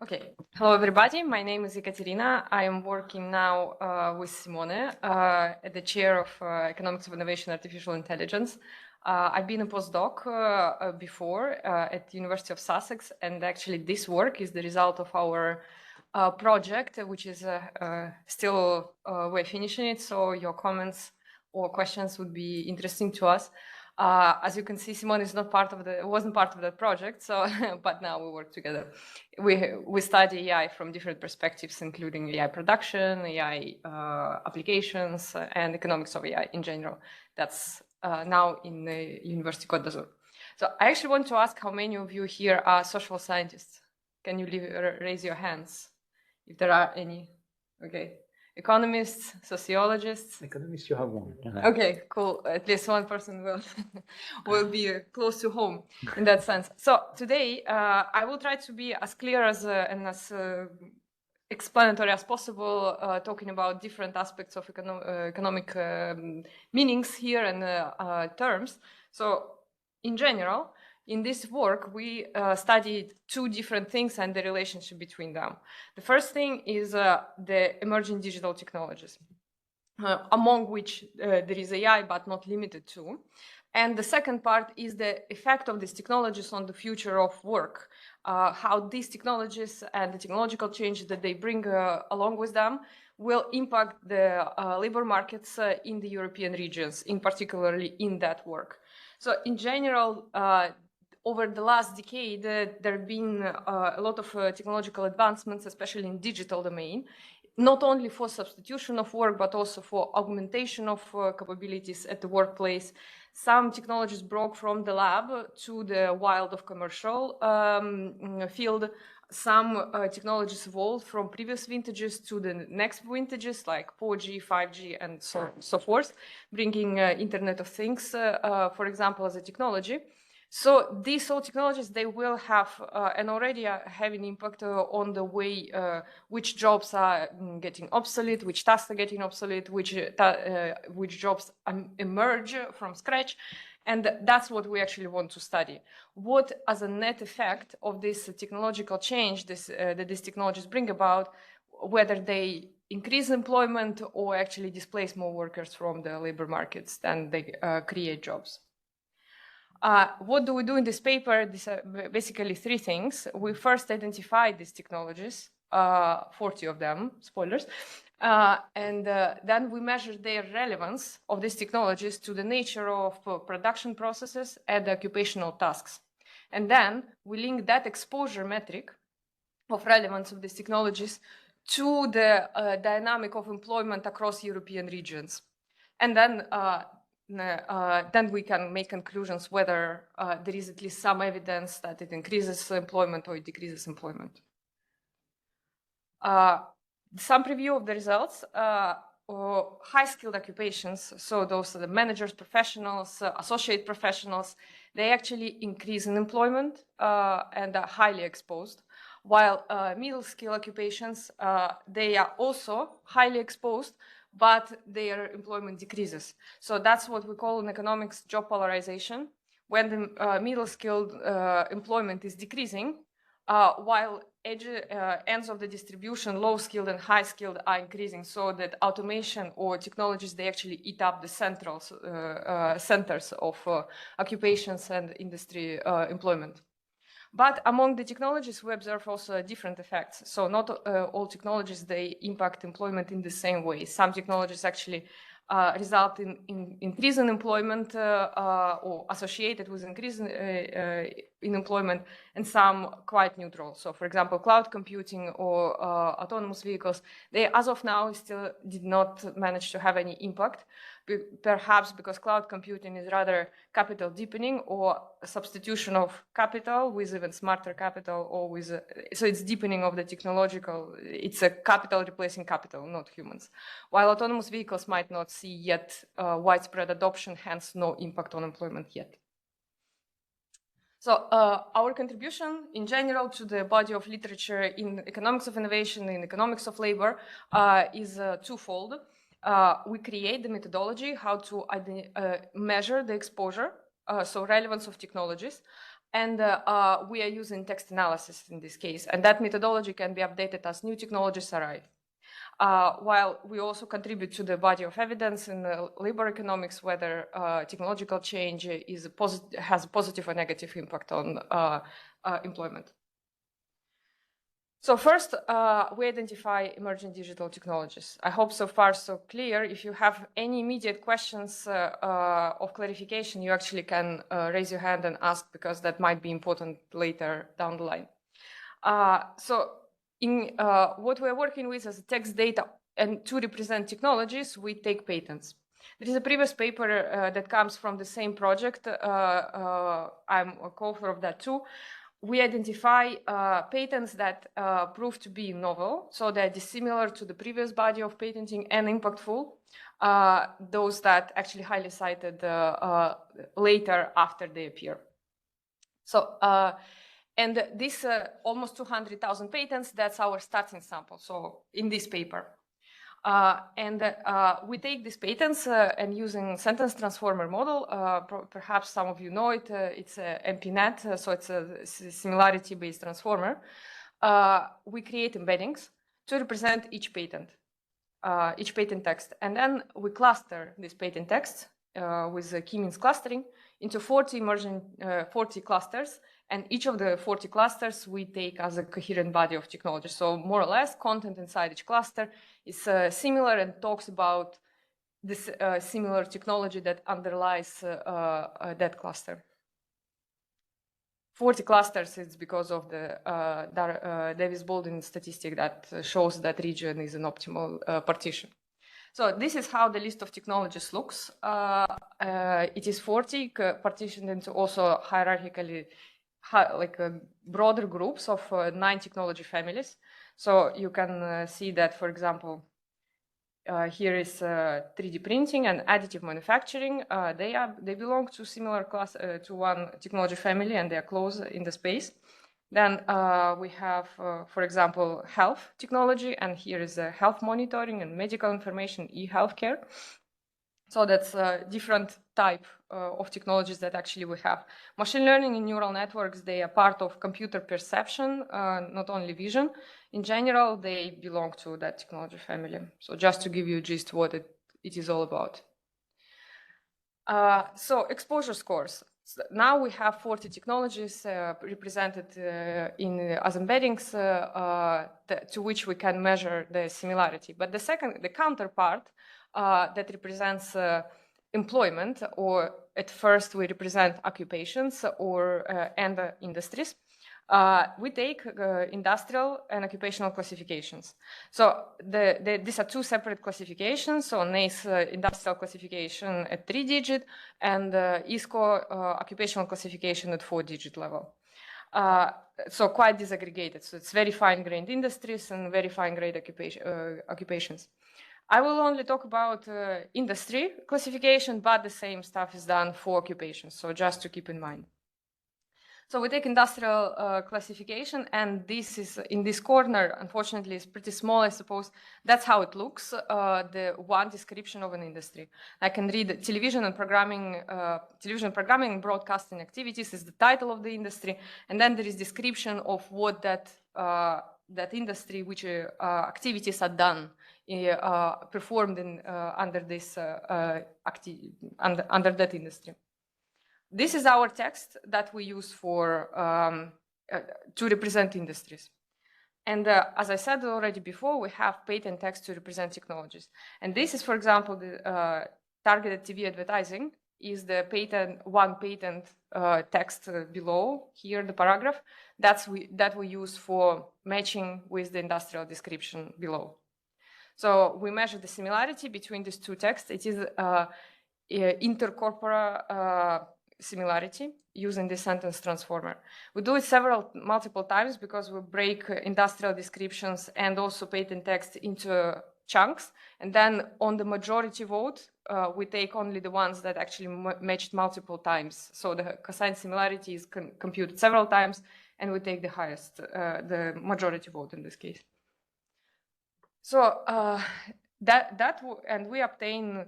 Okay, hello everybody. My name is Ekaterina. I am working now with Simone at the chair of Economics of Innovation and Artificial Intelligence. I've been a postdoc before at the University of Sussex, and actually this work is the result of our project, which is still we're finishing it. So your comments or questions would be interesting to us. As you can see, Simone is not part of wasn't part of that project, so but now we work together. We study AI from different perspectives, including AI production, AI applications, and economics of AI in general. That's now in the University Côte d'Azur. So I actually want to ask how many of you here are social scientists. Can you raise your hands if there are any? Okay. Economists, sociologists. Economists, you have one. Okay, cool. At least one person will be close to home in that sense. So today I will try to be as clear as and as explanatory as possible, talking about different aspects of economic meanings here and terms. So in general, in this work, we studied two different things and the relationship between them. The first thing is the emerging digital technologies, among which there is AI, but not limited to. And the second part is the effect of these technologies on the future of work, how these technologies and the technological change that they bring along with them will impact the labor markets in the European regions, in particularly in that work. So in general, over the last decade, there have been a lot of technological advancements, especially in digital domain, not only for substitution of work, but also for augmentation of capabilities at the workplace. Some technologies broke from the lab to the wild of commercial field. Some technologies evolved from previous vintages to the next vintages, like 4G, 5G, and so forth, bringing Internet of Things, for example, as a technology. So these all technologies, they will have and already have an impact on the way which jobs are getting obsolete, which tasks are getting obsolete, which jobs emerge from scratch. And that's what we actually want to study. What, as a net effect of this technological change that these technologies bring about, whether they increase employment or actually displace more workers from the labor markets than they create jobs. What do we do in this paper? These are basically three things. We first identified these technologies, 40 of them, spoilers, and then we measured their relevance of these technologies to the nature of production processes and occupational tasks. And then we link that exposure metric of relevance of these technologies to the dynamic of employment across European regions. And then we can make conclusions whether there is at least some evidence that it increases employment or it decreases employment. Some preview of the results. High-skilled occupations, so those are the managers, professionals, associate professionals, they actually increase in employment and are highly exposed, while middle-skill occupations, they are also highly exposed, but their employment decreases. So that's what we call in economics job polarization, when the middle-skilled employment is decreasing, while ends of the distribution, low-skilled and high-skilled, are increasing, so that automation or technologies, they actually eat up the centers of occupations and industry employment. But among the technologies, we observe also different effects. So not all technologies, they impact employment in the same way. Some technologies actually result in increase in employment or associated with increase in employment, and some quite neutral. So for example, cloud computing or autonomous vehicles, they as of now still did not manage to have any impact, perhaps because cloud computing is rather capital deepening or substitution of capital with even smarter capital, or with so it's deepening of the technological, it's a capital replacing capital, not humans. While autonomous vehicles might not see yet widespread adoption, hence no impact on employment yet. So our contribution in general to the body of literature in economics of innovation, in economics of labor, is twofold. We create the methodology how to measure the exposure, so relevance of technologies, And we are using text analysis in this case, and that methodology can be updated as new technologies arrive. While we also contribute to the body of evidence in labor economics, whether technological change has a positive or negative impact on employment. So first, we identify emerging digital technologies. I hope so far so clear. If you have any immediate questions of clarification, you actually can raise your hand and ask, because that might be important later down the line. So in what we're working with as text data and to represent technologies, we take patents. There is a previous paper that comes from the same project. I'm a co-author of that too. We identify patents that prove to be novel, so they're dissimilar to the previous body of patenting, and impactful, those that actually highly cited later after they appear. So, and this almost 200,000 patents, that's our starting sample, so in this paper. We take these patents and using sentence transformer model, perhaps some of you know it, it's a MPNet, so it's a similarity-based transformer. We create embeddings to represent each patent text. And then we cluster this patent text with k-means clustering into 40 clusters. And each of the 40 clusters we take as a coherent body of technology. So more or less, content inside each cluster is similar and talks about this similar technology that underlies that cluster. 40 clusters is because of the Davis-Baldwin statistic that shows that region is an optimal partition. So this is how the list of technologies looks. It is 40 partitioned into also hierarchically broader groups of 9 technology families. So you can see that, for example, here is 3D printing and additive manufacturing. They belong to similar class to one technology family, and they are close in the space. Then we have, for example, health technology, and here is health monitoring and medical information, e-healthcare. So that's a different type of technologies that actually we have. Machine learning and neural networks, they are part of computer perception, not only vision. In general, they belong to that technology family. So just to give you a gist what it is all about. So exposure scores. So now we have 40 technologies represented as embeddings to which we can measure the similarity. But the counterpart that represents employment, or at first we represent occupations and industries. We take industrial and occupational classifications. So these are 2 separate classifications. So NACE industrial classification at 3-digit and ISCO occupational classification at 4-digit level. So quite disaggregated. So it's very fine-grained industries and very fine-grained occupations. I will only talk about industry classification, but the same stuff is done for occupations. So just to keep in mind. So we take industrial classification, and this is in this corner, unfortunately, is pretty small, I suppose. That's how it looks, the one description of an industry. I can read television programming and broadcasting activities is the title of the industry. And then there is description of what that industry, which activities are done, performed under this under that industry. This is our text that we use for to represent industries. And as I said already before, we have patent text to represent technologies. And this is, for example, the targeted TV advertising is the one patent text below here, the paragraph that we use for matching with the industrial description below. So we measure the similarity between these 2 texts. It is intercorpora similarity using the sentence transformer. We do it multiple times because we break industrial descriptions and also patent text into chunks. And then on the majority vote, we take only the ones that actually matched multiple times. So the cosine similarity is computed several times, and we take the highest, the majority vote in this case. So and we obtain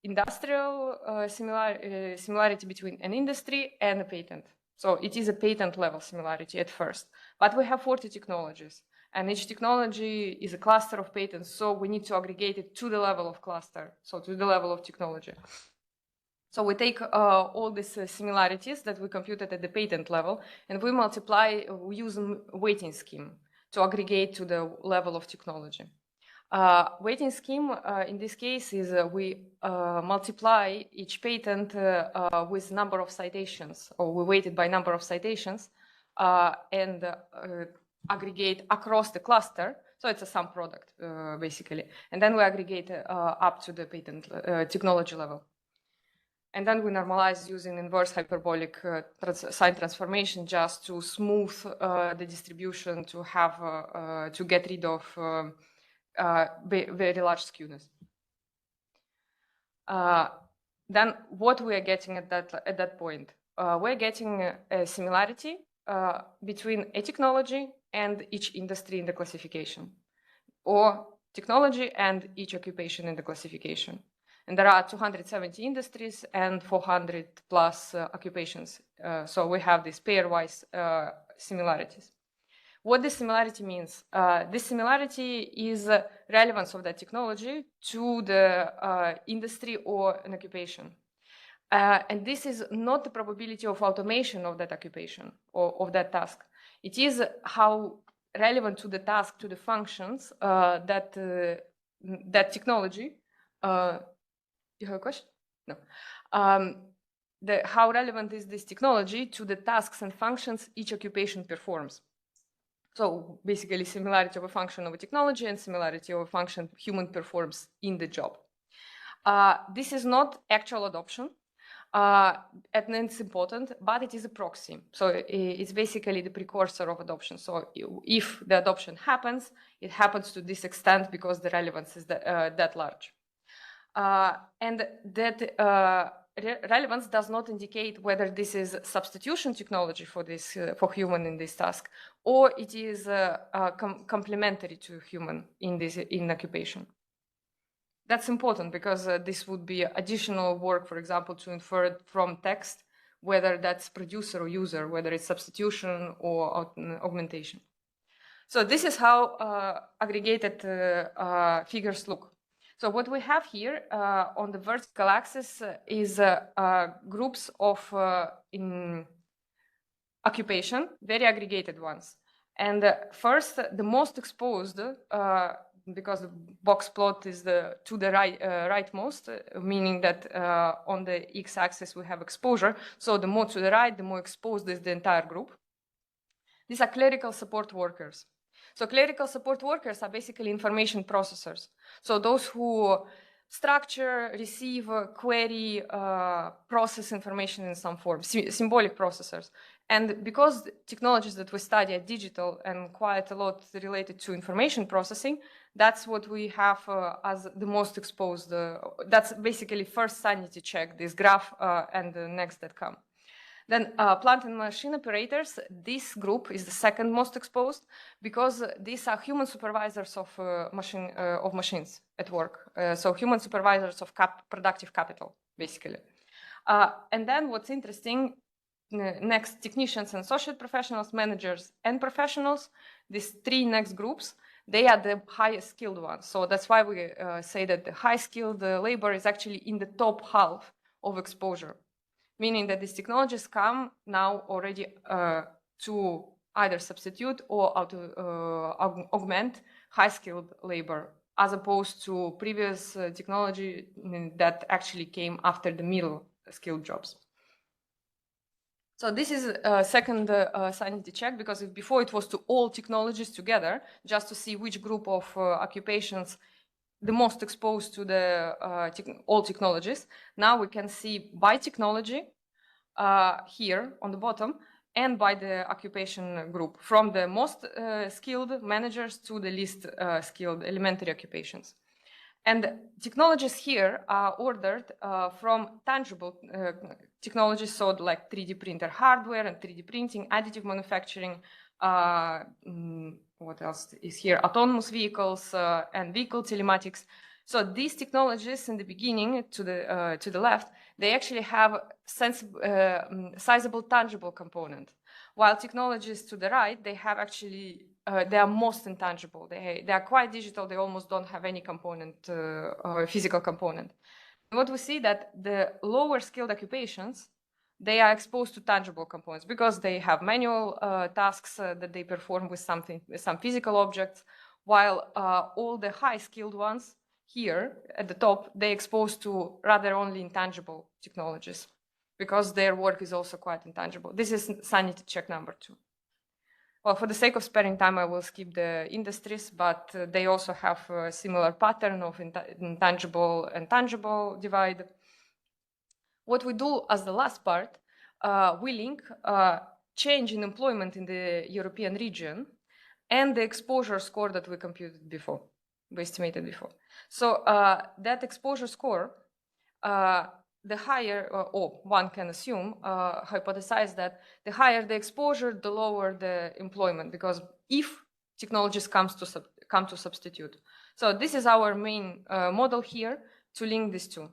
industrial similarity between an industry and a patent. So it is a patent level similarity at first, but we have 40 technologies, and each technology is a cluster of patents. So we need to aggregate it to the level of cluster, so to the level of technology. So we take all these similarities that we computed at the patent level, and we use a weighting scheme to aggregate to the level of technology. Weighting scheme in this case is we multiply each patent with number of citations, or we weight it by number of citations, and aggregate across the cluster. So it's a sum product, basically. And then we aggregate up to the patent technology level. And then we normalize using inverse hyperbolic sign transformation just to smooth the distribution to have to get rid of very large skewness. Then what we are getting at that point? We're getting a similarity between a technology and each industry in the classification, or technology and each occupation in the classification. And there are 270 industries and 400 plus occupations. So we have these pairwise similarities. What this similarity means? This similarity is relevance of that technology to the industry or an occupation. And this is not the probability of automation of that occupation or of that task. It is how relevant to the task, to the functions that technology. You have a question? No. How relevant is this technology to the tasks and functions each occupation performs? So basically similarity of a function of a technology and similarity of a function human performs in the job. This is not actual adoption, and it's important, but it is a proxy. So it's basically the precursor of adoption. So if the adoption happens, it happens to this extent because the relevance is that large. And that relevance does not indicate whether this is substitution technology for this for human in this task, or it is complementary to human in occupation. That's important because this would be additional work, for example, to infer from text whether that's producer or user, whether it's substitution or augmentation. So this is how aggregated figures look. So what we have here on the vertical axis is groups of in occupation, very aggregated ones. And first, the most exposed, because the box plot is to the rightmost, meaning that on the x-axis we have exposure. So the more to the right, the more exposed is the entire group. These are clerical support workers. So clerical support workers are basically information processors. So those who structure, receive, query, process information in some form, symbolic processors. And because the technologies that we study are digital and quite a lot related to information processing, that's what we have as the most exposed. That's basically first sanity check, this graph and the next that come. Then plant and machine operators, this group is the second most exposed because these are human supervisors of machines at work. So human supervisors of productive capital, basically. And then what's interesting, next, technicians and associate professionals, managers and professionals, these three next groups, they are the highest skilled ones. So that's why we say that the high skilled labor is actually in the top half of exposure. Meaning that these technologies come now already to either substitute or to augment high-skilled labor, as opposed to previous technology that actually came after the middle-skilled jobs. So this is a second sanity check, because if before it was to all technologies together, just to see which group of occupations the most exposed to the all technologies. Now we can see by technology here on the bottom and by the occupation group, from the most skilled managers to the least skilled elementary occupations. And technologies here are ordered from tangible technologies, so like 3D printer hardware and 3D printing, additive manufacturing, what else is here? Autonomous vehicles and vehicle telematics. So these technologies in the beginning, to the left, they actually have sizable tangible component, while technologies to the right, they have actually they are most intangible. They are quite digital. They almost don't have any component, physical component. What we see that the lower skilled occupations, they are exposed to tangible components because they have manual tasks that they perform with some physical objects, while all the high skilled ones here at the top, they exposed to rather only intangible technologies because their work is also quite intangible. This is sanity check number 2. Well, for the sake of sparing time, I will skip the industries, but they also have a similar pattern of intangible and tangible divide. What we do as the last part, we link change in employment in the European region and the exposure score that we computed before, we estimated before. So that exposure score, the higher, or one can assume, hypothesize that the higher the exposure, the lower the employment, because if technologies come to substitute. So this is our main model here to link these two.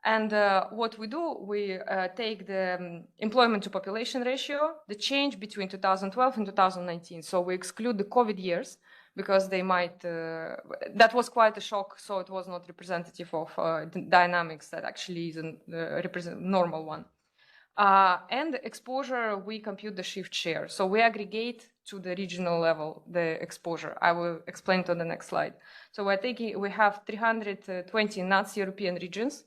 And what we do, we take the employment to population ratio, the change between 2012 and 2019. So we exclude the COVID years because they might, that was quite a shock. So it was not representative of the dynamics that actually is a normal one. And exposure, we compute the shift share. So we aggregate to the regional level, the exposure. I will explain it on the next slide. So we have 320 NACE European regions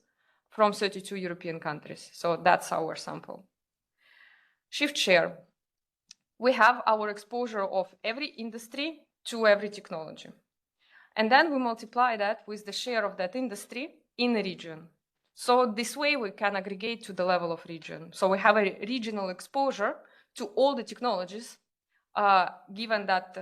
from 32 European countries. So that's our sample. Shift share. We have our exposure of every industry to every technology. And then we multiply that with the share of that industry in a region. So this way we can aggregate to the level of region. So we have a regional exposure to all the technologies, given that,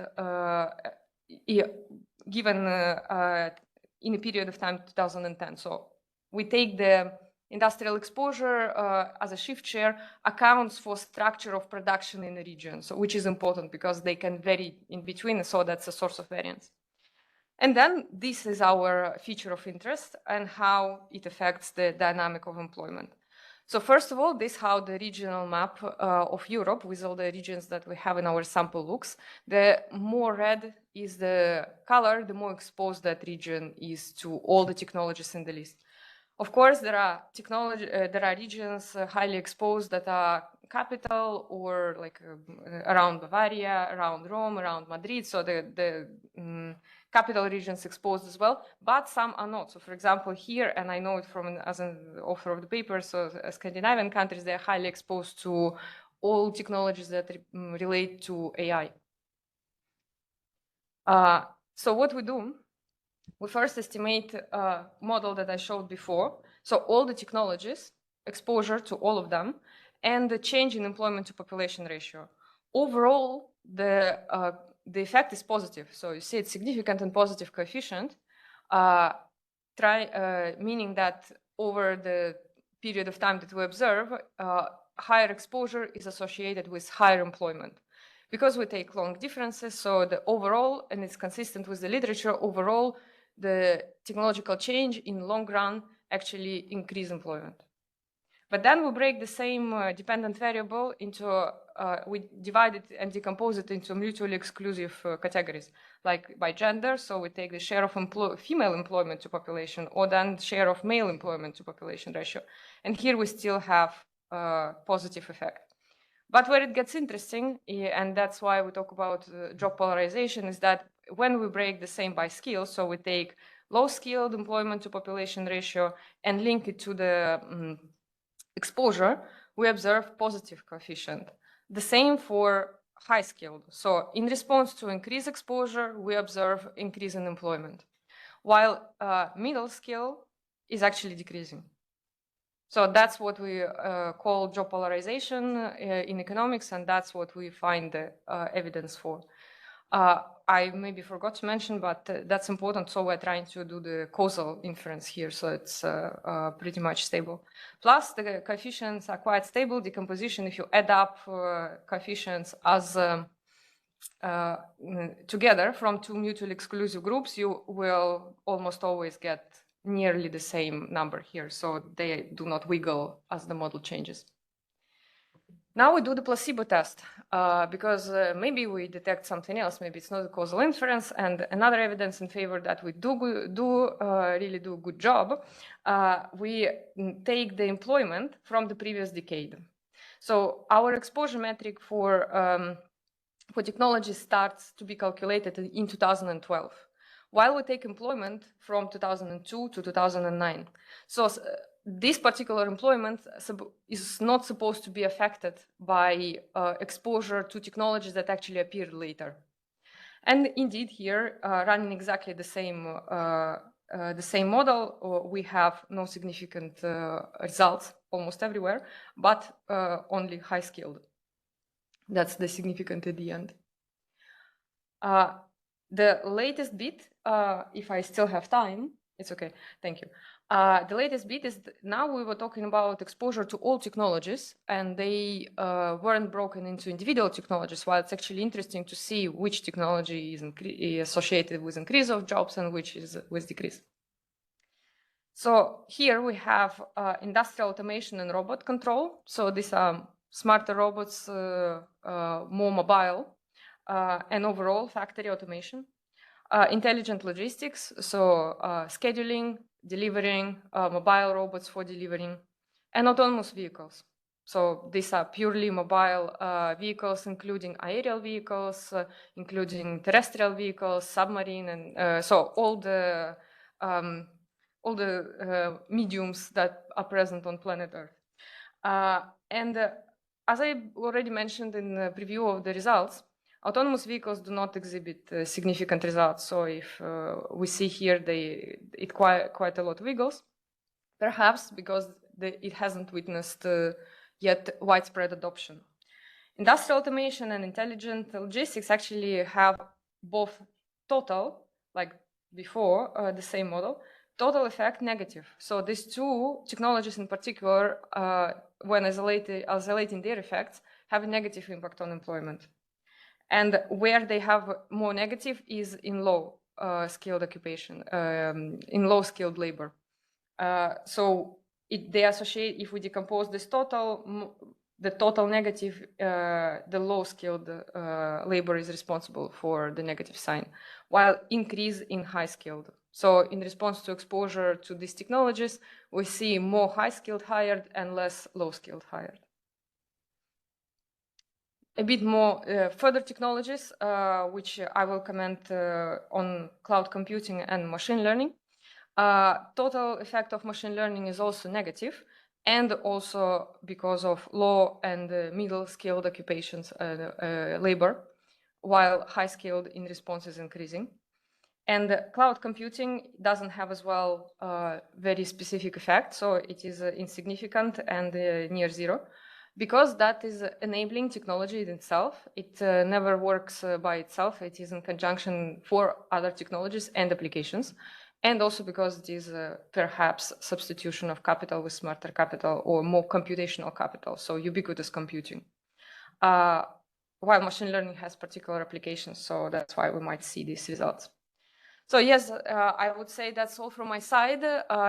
in a period of time 2010. So we take the industrial exposure as a shift share, accounts for structure of production in the region, so which is important because they can vary in between, so that's a source of variance. And then this is our feature of interest and how it affects the dynamic of employment. So first of all, this is how the regional map of Europe with all the regions that we have in our sample looks. The more red is the color, the more exposed that region is to all the technologies in the list. Of course, there are regions highly exposed that are capital or like around Bavaria, around Rome, around Madrid. So the capital regions exposed as well, but some are not. So for example, here, and I know it from as an author of the paper, so Scandinavian countries, they're highly exposed to all technologies that relate to AI. So what we do, we first estimate a model that I showed before. So all the technologies, exposure to all of them, and the change in employment to population ratio. Overall, the effect is positive. So you see it's significant and positive coefficient, meaning that over the period of time that we observe, higher exposure is associated with higher employment. Because we take long differences, so the overall, and it's consistent with the literature, overall, the technological change in long run actually increase employment. But then we break the same dependent variable into, we divide it and decompose it into mutually exclusive categories, like by gender. So we take the share of female employment to population, or then share of male employment to population ratio. And here we still have a positive effect. But where it gets interesting, and that's why we talk about job polarization, is that when we break the same by skill, so we take low-skilled employment to population ratio and link it to the exposure, we observe positive coefficient. The same for high-skilled. So in response to increased exposure, we observe increase in employment, while middle skill is actually decreasing. So that's what we call job polarization in economics, and that's what we find the evidence for. I maybe forgot to mention, but that's important. So we're trying to do the causal inference here, so it's pretty much stable. Plus, the coefficients are quite stable. Decomposition, if you add up coefficients as together from two mutually exclusive groups, you will almost always get nearly the same number here. So they do not wiggle as the model changes. Now we do the placebo test because maybe we detect something else. Maybe it's not a causal inference, and another evidence in favor that we really do a good job. We take the employment from the previous decade. So our exposure metric for technology starts to be calculated in 2012, while we take employment from 2002 to 2009. So this particular employment is not supposed to be affected by exposure to technologies that actually appeared later. And indeed here, running exactly the same model, we have no significant results almost everywhere, but only high-skilled. That's the significant at the end. The latest bit, if I still have time, it's okay, thank you. The latest bit is now we were talking about exposure to all technologies, and they weren't broken into individual technologies, while it's actually interesting to see which technology is associated with increase of jobs and which is with decrease. So here we have industrial automation and robot control. So these are smarter robots, more mobile, and overall factory automation. Intelligent logistics, so scheduling, delivering, mobile robots for delivering, and autonomous vehicles. So these are purely mobile vehicles, including aerial vehicles, including terrestrial vehicles, submarine, and so all the mediums that are present on planet Earth. As I already mentioned in the preview of the results, autonomous vehicles do not exhibit significant results. So if we see here, it quite a lot wiggles, perhaps because it hasn't witnessed yet widespread adoption. Industrial automation and intelligent logistics actually have both total, like before the same model, total effect negative. So these two technologies in particular, when isolating their effects, have a negative impact on employment. And where they have more negative is in low skilled occupation, in low skilled labor. So they associate, if we decompose this total, the total negative, the low skilled labor is responsible for the negative sign, while increase in high skilled. So in response to exposure to these technologies, we see more high skilled hired and less low skilled hired. A bit more further technologies, which I will comment on cloud computing and machine learning. Total effect of machine learning is also negative, and also because of low and middle skilled occupations labor, while high skilled in response is increasing. And cloud computing doesn't have as well very specific effect, so it is insignificant and near zero. Because that is enabling technology in itself, it never works by itself. It is in conjunction for other technologies and applications. And also because it is perhaps substitution of capital with smarter capital or more computational capital, so ubiquitous computing. While machine learning has particular applications, so that's why we might see these results. So yes, I would say that's all from my side.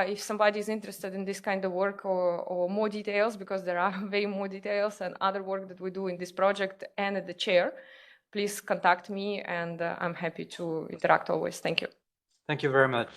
If somebody is interested in this kind of work or more details, because there are way more details and other work that we do in this project and at the chair, please contact me, and I'm happy to interact always. Thank you. Thank you very much.